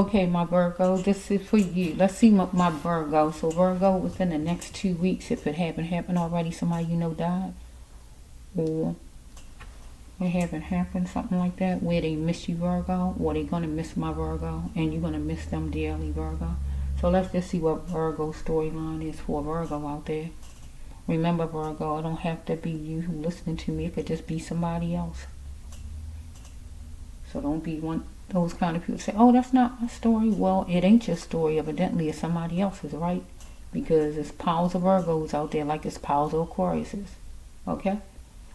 Okay, my Virgo, this is for you. Let's see my Virgo. So Virgo, within the next 2 weeks, if it haven't happened already, somebody you know died, or it haven't happened, something like that, where they miss you, Virgo, or they gonna miss my Virgo, and you're gonna miss them dearly, Virgo. So let's just see what Virgo's storyline is for Virgo out there. Remember, Virgo, it don't have to be you who listening to me. It could just be somebody else. So don't be one those kind of people say, oh, that's not my story. Well, it ain't your story. Evidently, it's somebody else's, right? Because it's piles of Virgos out there like it's piles of Aquariuses. Okay?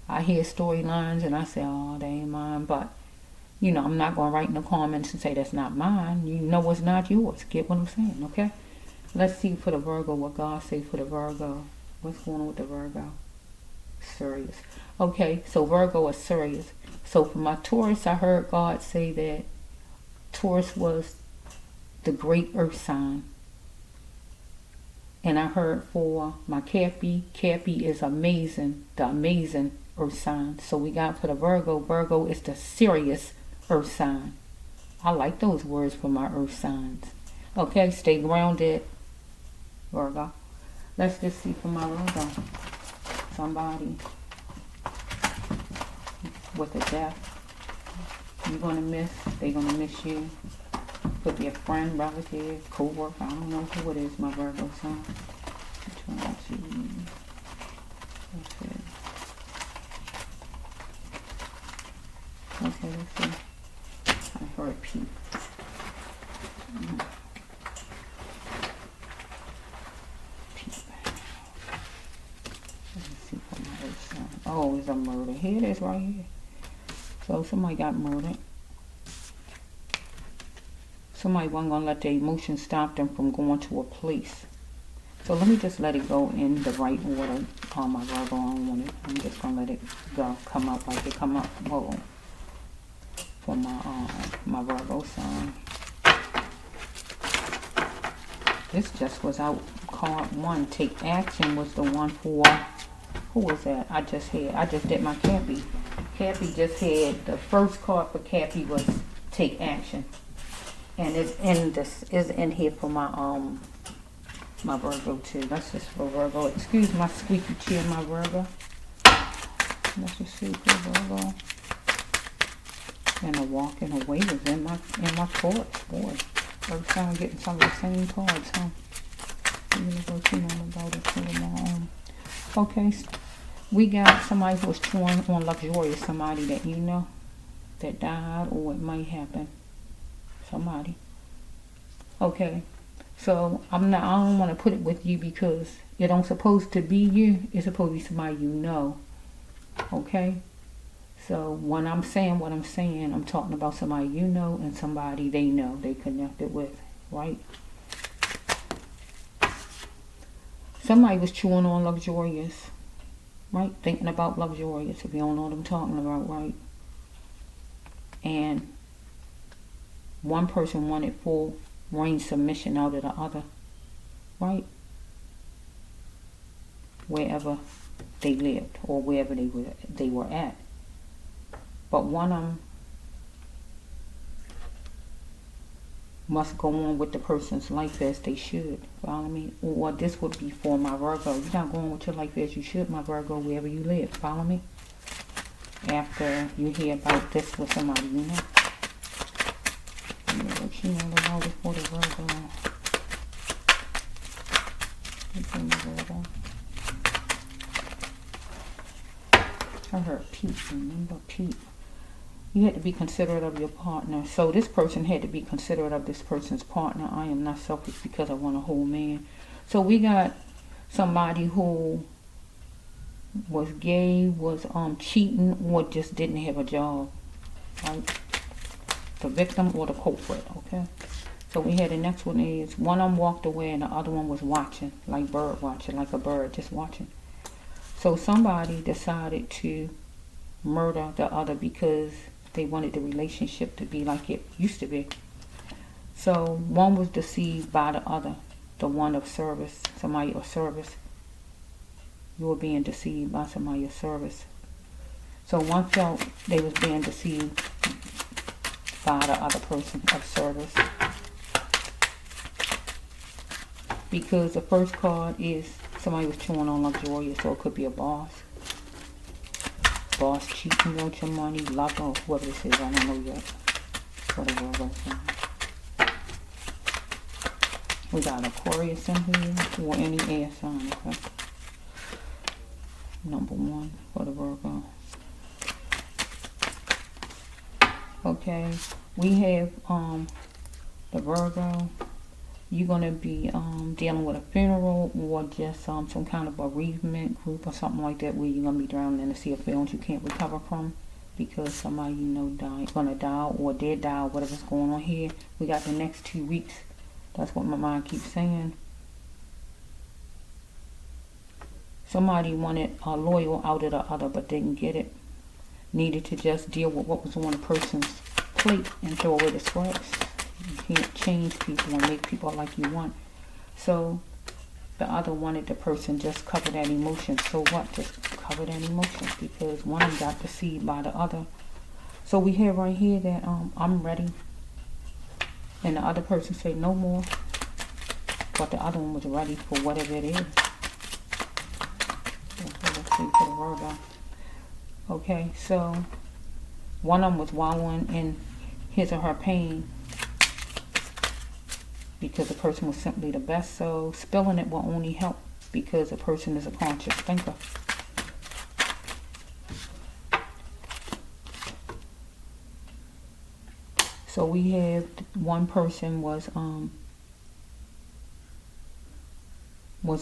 I hear storylines and I say, oh, they ain't mine. But, you know, I'm not going to write in the comments and say that's not mine. You know it's not yours. Get what I'm saying, okay? Let's see for the Virgo what God say for the Virgo. What's going on with the Virgo? Serious. Okay, so Virgo is serious. So for my Taurus, I heard God say that Taurus was the great earth sign. And I heard for my Cappy is amazing, the amazing earth sign. So we got for the Virgo is the serious earth sign. I like those words for my earth signs. Okay, stay grounded, Virgo. Let's just see for my Virgo. Somebody with a death you're going to miss. They're going to miss you. Could be a friend, relative, co-worker. I don't know who it is, my Virgo son. Which one is you? Okay, let's see. I heard Pete. Let's see for my earth sign. Oh, it's a murder. Here it is right here. So somebody got murdered. Somebody wasn't going to let their emotions stop them from going to a place. So let me just let it go in the right order. Oh, my Virgo, I don't want it. I'm just going to let it go. Come up like it come up. Whoa. For my Virgo sign. This just was out. Card 1. Take action was the one for... Who was that? I just did my Cappy. Cappy just had, the first card for Cappy was take action. And is in here for my my Virgo too. That's just for Virgo. Excuse my squeaky chair, my Virgo. Let's just see for Virgo. And the walking away was in my cards, boy. Every time I'm getting some of the same cards, huh? I'm gonna go see them about it for my own. Okay, we got somebody who was chewing on luxurious, somebody that you know that died, or it might happen. Somebody. Okay, so I don't want to put it with you because it don't supposed to be you. It's supposed to be somebody you know. Okay, so when I'm saying what I'm saying, I'm talking about somebody you know and somebody they know, they connected with, right? Somebody was chewing on luxurious, right? Thinking about luxurious, if you don't know what I'm talking about, right? And one person wanted full range submission out of the other, right? Wherever they lived or wherever they were at. But one of them must go on with the person's life as they should. Follow me? Or this would be for my Virgo. You're not going with your life as you should, my Virgo, wherever you live. Follow me? After you hear about this with somebody you know. You know the world is for the Virgo. I heard Pete. Remember Pete. You had to be considerate of your partner. So this person had to be considerate of this person's partner. I am not selfish because I want a whole man. So we got somebody who was gay, was cheating, or just didn't have a job. Right? The victim or the culprit, okay? So we had the next one is, one of them walked away and the other one was watching, like bird watching, like a bird just watching. So somebody decided to murder the other because they wanted the relationship to be like it used to be. So one was deceived by the other, the one of service, somebody of service. You were being deceived by somebody of service. So one felt they was being deceived by the other person of service. because the first card is somebody was chewing on luxurious, so it could be a boss. Boss cheating on your money, lover, or whoever this is, I don't know yet. Whatever it was. We got Aquarius in here, or any air sign, okay? Number 1 for the Virgo. Okay, we have the Virgo. You're going to be dealing with a funeral or just some kind of bereavement group or something like that, where you're going to be drowning in a sea of feelings you can't recover from because somebody you know going to die or did die or whatever's going on here. We got the next 2 weeks. That's what my mind keeps saying. Somebody wanted a loyal out of the other but didn't get it. Needed to just deal with what was on a person's plate and throw away the scraps. You can't change people and make people like you want. So the other wanted the person just cover that emotion. So what? Just cover that emotion, because one got deceived by the other. So we have right here that I'm ready, and the other person said no more, but the other one was ready for whatever it is. Okay, let's see for the Virgo. Okay, so one of them was wallowing in his or her pain because the person was simply the best. So spilling it will only help because the person is a conscious thinker. So we have one person was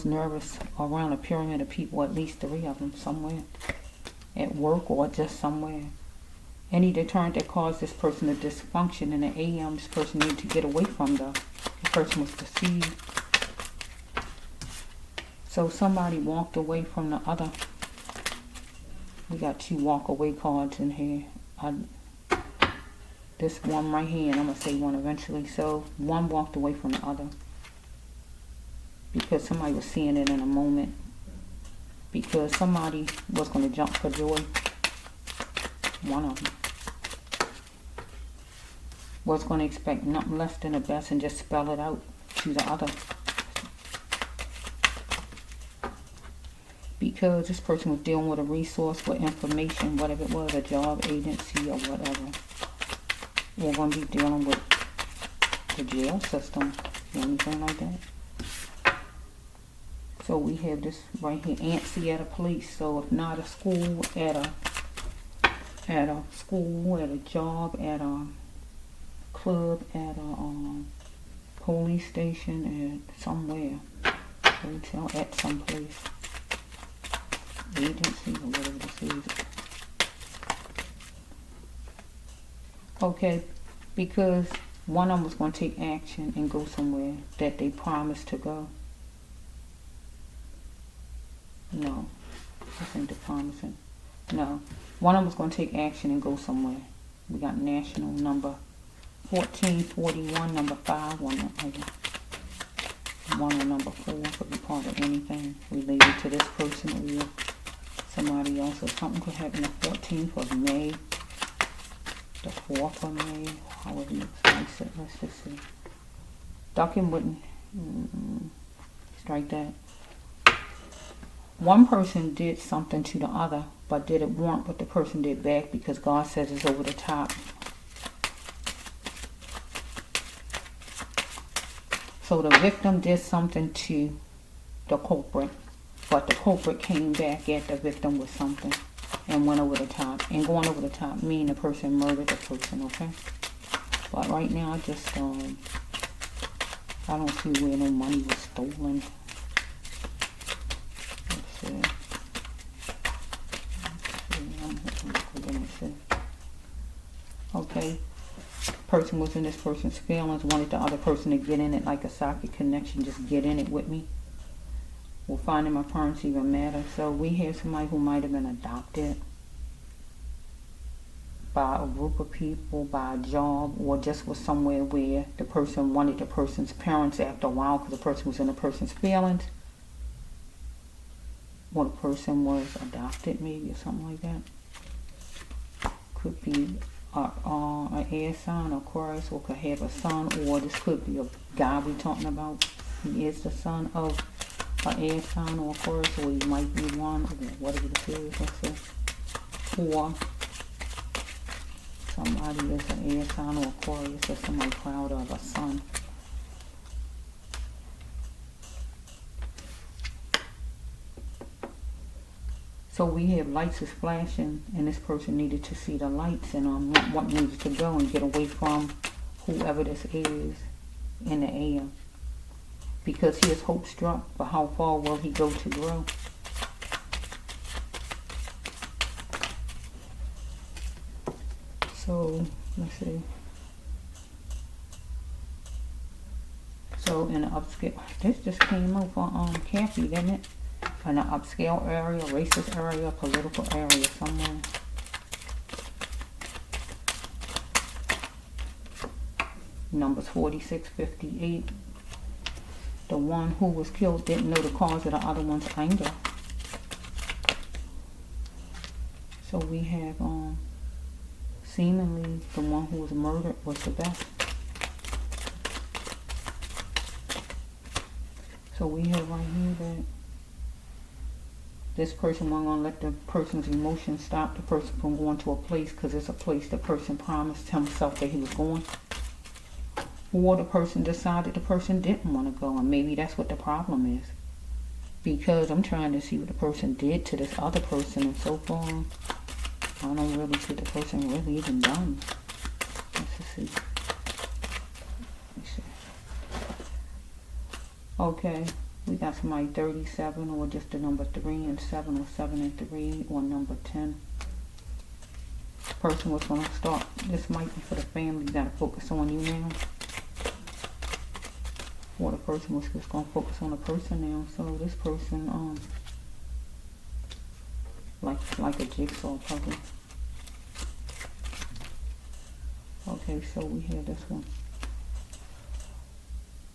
nervous around a pyramid of people, at least 3 of them somewhere, at work or just somewhere. Any deterrent that caused this person a dysfunction in the AM, this person needed to get away from the person was deceived. So somebody walked away from the other. We got 2 walk away cards in here. This one right here, and I'm going to say one eventually. So one walked away from the other because somebody was seeing it in a moment. Because somebody was going to jump for joy. One of them was going to expect nothing less than the best and just spell it out to the other. Because this person was dealing with a resource for information, whatever it was, a job, agency, or whatever. We're going to be dealing with the jail system, anything like that. So we have this right here, antsy at a police. So if not a school, at a school, at a job, at a club, at a police station, at somewhere, hotel, at some place, agency, or whatever this is. Okay, because one of them was going to take action and go somewhere that they promised to go. No, this ain't the promising. No, one of them was going to take action and go somewhere. We got national number 1441, number 5, one on number 4 could be part of anything related to this person or somebody else, or something could happen the 14th of May, the 4th of May, however you slice it. Let's just see. Ducking wouldn't strike that. One person did something to the other, but didn't want what the person did back because God says it's over the top. So the victim did something to the culprit, but the culprit came back at the victim with something and went over the top. And going over the top mean the person murdered the person, okay? But right now, I just, I don't see where no money was stolen. Okay, person was in this person's feelings, wanted the other person to get in it like a socket connection, just get in it with me. Well, finding my parents even matter. So we have somebody who might have been adopted by a group of people, by a job, or just was somewhere where the person wanted the person's parents after a while because the person was in the person's feelings. Or the person was adopted maybe, or something like that. Could be an air sign, or Aquarius, or could have a son, or this could be a guy we're talking about. He is the son of an air sign or Aquarius, or he might be one, or whatever this is. Let's see. Or somebody is an air sign or Aquarius that somebody proud of, a son. So we have lights is flashing, and this person needed to see the lights and what needed to go and get away from whoever this is in the air. Because he is hope struck, but how far will he go to grow? So, let's see. So in the upscale, this just came out for Kathy, didn't it? In an upscale area, racist area, political area somewhere. Numbers 46, 58. The one who was killed didn't know the cause of the other one's anger. So we have seemingly the one who was murdered was the best. So we have right here that this person wasn't going to let the person's emotions stop the person from going to a place, because it's a place the person promised himself that he was going. Or the person decided the person didn't want to go, and maybe that's what the problem is. Because I'm trying to see what the person did to this other person, and so far, I don't really see the person really even done. Let's just see. Okay. We got somebody 37, or just the number 3 and 7, or 7 and 3, or number 10. Person was going to start. This might be for the family. You got to focus on you now. Or the person was just going to focus on the person now. So this person, like a jigsaw puzzle. Okay, so we have this one.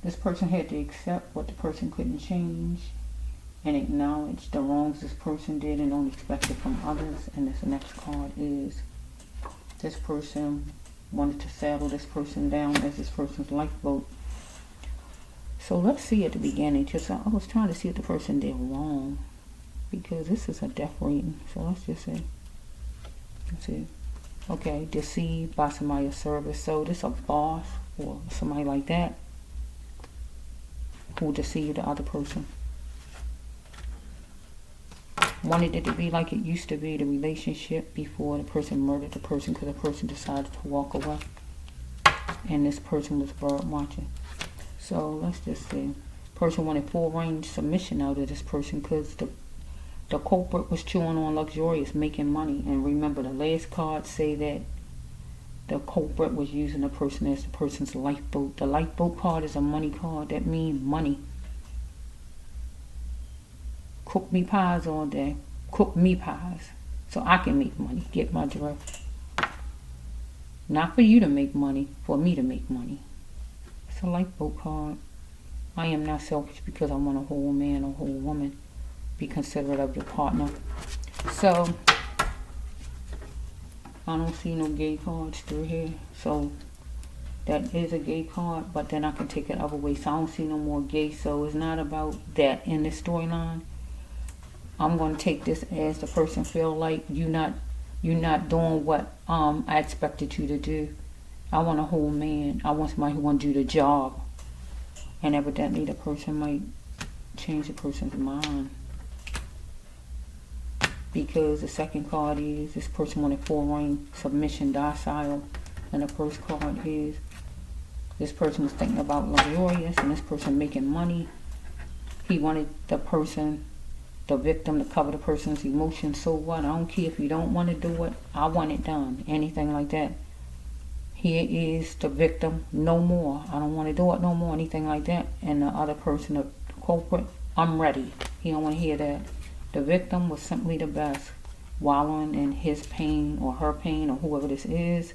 This person had to accept what the person couldn't change and acknowledge the wrongs this person did and don't expect it from others. And this next card is this person wanted to saddle this person down as this person's lifeboat. So let's see at the beginning, because I was trying to see what the person did wrong, because this is a death reading. So let's just see. Let's see. Okay, deceived by somebody of service. So this a boss or somebody like that who deceived the other person. Wanted it to be like it used to be, the relationship before the person murdered the person, because the person decided to walk away. And this person was bird watching. So let's just see. Person wanted full range submission out of this person, because the culprit was chewing on luxurious, making money. And remember, the last card say that the culprit was using the person as the person's lifeboat. The lifeboat card is a money card. That means money. Cook me pies all day. Cook me pies. So I can make money. Get my drift. Not for you to make money. For me to make money. It's a lifeboat card. I am not selfish because I want a whole man or whole woman. Be considerate of your partner. So I don't see no gay cards through here. So that is a gay card, but then I can take it other way. So I don't see no more gay. So it's not about that in this storyline. I'm going to take this as the person feel like you're not doing what I expected you to do. I want a whole man. I want somebody who want to do the job. And evidently the person might change the person's mind. Because the second card is this person wanted full reign, submission, docile. And the first card is this person was thinking about luxurious, and this person making money. He wanted the person, the victim, to cover the person's emotions. So what? I don't care if you don't want to do it. I want it done. Anything like that. Here is the victim. No more. I don't want to do it no more. Anything like that. And the other person, the culprit, I'm ready. He don't want to hear that. The victim was simply the best. Wallowing in his pain or her pain or whoever this is.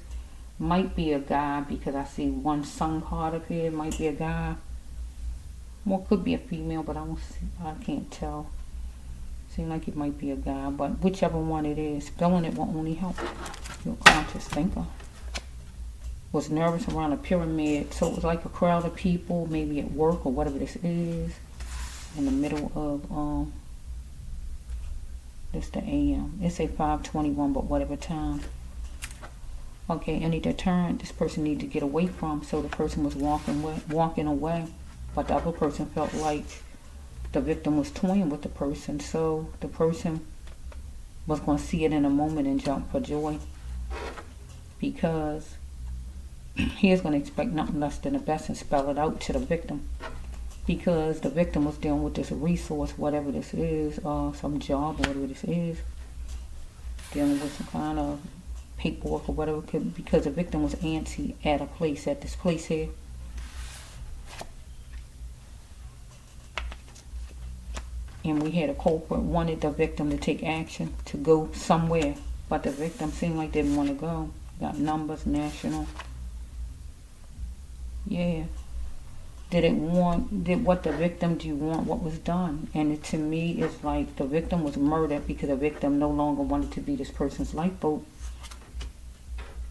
Might be a guy, because I see one sun card up here. Might be a guy. Well, could be a female, but I can't tell. Seems like it might be a guy, but whichever one it is, feeling it will only help. You're a conscious thinker. was nervous around a pyramid. So it was like a crowd of people, maybe at work or whatever this is, in the middle of this the AM. It say 5:21, but whatever time. Okay, any deterrent this person needed to get away from. So the person was walking away, but the other person felt like the victim was toying with the person. So the person was going to see it in a moment and jump for joy, because he is going to expect nothing less than the best and spell it out to the victim, because the victim was dealing with this resource, whatever this is, some job, whatever this is, dealing with some kind of paperwork or whatever, because the victim was antsy at this place here. And we had a culprit wanted the victim to take action, to go somewhere, but the victim seemed like they didn't want to go. Got numbers, national. Yeah. What the victim do you want? What was done? And it, to me, it's like the victim was murdered because the victim no longer wanted to be this person's lifeboat.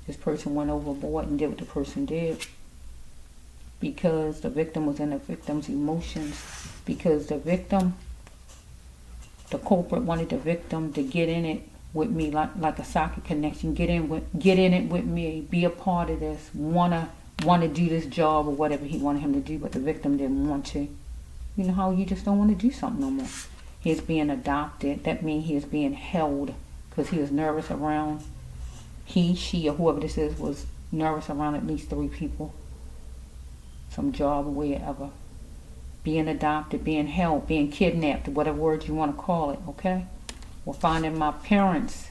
This person went overboard and did what the person did, because the victim was in the victim's emotions, because the culprit wanted the victim to get in it with me, like a soccer connection. Get in it with me. Be a part of this. Want to do this job or whatever he wanted him to do, but the victim didn't want to. You know how you just don't want to do something no more. He's being adopted. That means he is being held, because he was nervous around. He, she, or whoever this is was nervous around at least 3 people. Some job or wherever. Being adopted, being held, being kidnapped, whatever word you want to call it, okay? Or finding my parents.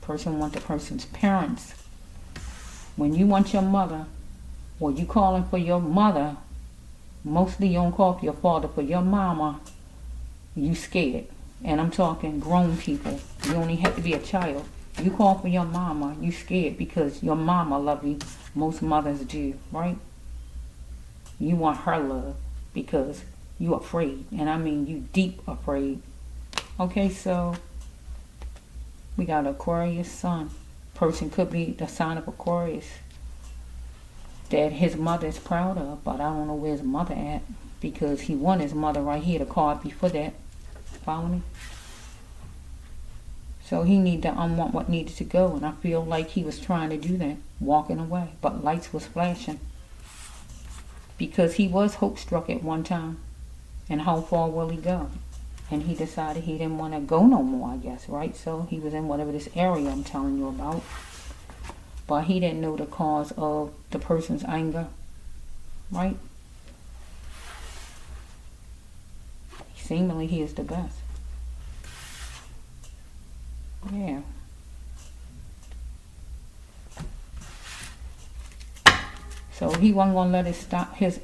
Person want the person's parents. When you want your mother, or you calling for your mother, mostly you don't call for your father, for your mama, you scared. And I'm talking grown people. You only have to be a child. You call for your mama, you scared because your mama love you. Most mothers do, right? You want her love because you afraid. And I mean you deep afraid. Okay, so we got Aquarius sun. Person could be the sign of Aquarius that his mother is proud of, but I don't know where his mother at, because he won his mother right here, the card before that. Follow me? So he need to unwant what needed to go, and I feel like he was trying to do that, walking away, but lights was flashing, because he was hope struck at one time. And how far will he go? And he decided he didn't want to go no more, I guess, right? So he was in whatever this area I'm telling you about. But he didn't know the cause of the person's anger, right? Seemingly he is the best. Yeah. So he wasn't gonna let it stop his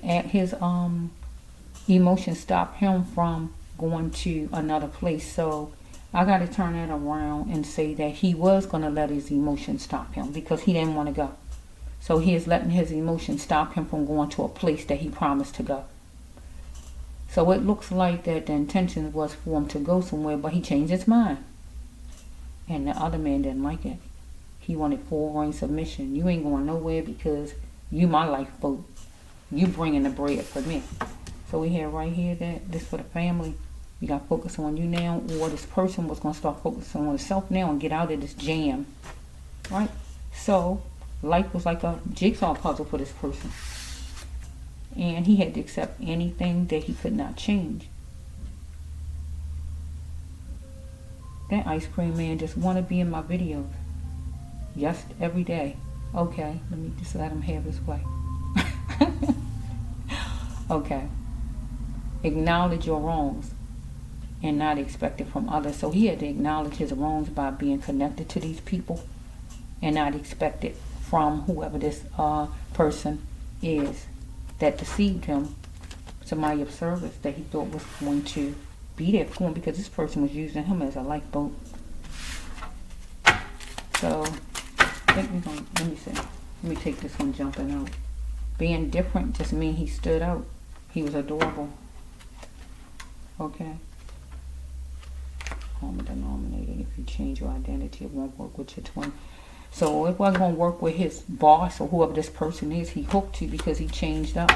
emotions stop him from going to another place. So I got to turn that around and say that he was going to let his emotions stop him, because he didn't want to go. So he is letting his emotions stop him from going to a place that he promised to go. So it looks like that the intention was for him to go somewhere, but he changed his mind. And the other man didn't like it. He wanted full ring submission. You ain't going nowhere because you my lifeboat. You bringing the bread for me. So we have right here that this for the family. You got to focus on you now, or this person was going to start focusing on himself now and get out of this jam. Right? So life was like a jigsaw puzzle for this person. And he had to accept anything that he could not change. That ice cream man just want to be in my videos. Yes, every day. Okay, let me just let him have his way. Okay. Acknowledge your wrongs and not expect it from others. So he had to acknowledge his wrongs by being connected to these people and not expect it from whoever this person is that deceived him, somebody of service that he thought was going to be there for him, because this person was using him as a lifeboat. So I think we're going to, let me see. Let me take this one jumping out. Being different just means he stood out. He was adorable. Okay. Common denominator. If you change your identity, it won't work with your twin. So it wasn't going to work with his boss or whoever this person is. He hooked you because he changed up.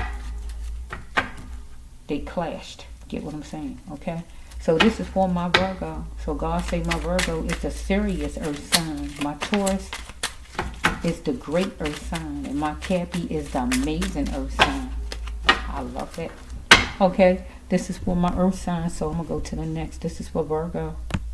They clashed. Get what I'm saying? Okay? So this is for my Virgo. So God say my Virgo is the serious earth sign. My Taurus is the great earth sign. And my Cappy is the amazing earth sign. I love that. Okay? This is for my earth sign. So I'm going to go to the next. This is for Virgo.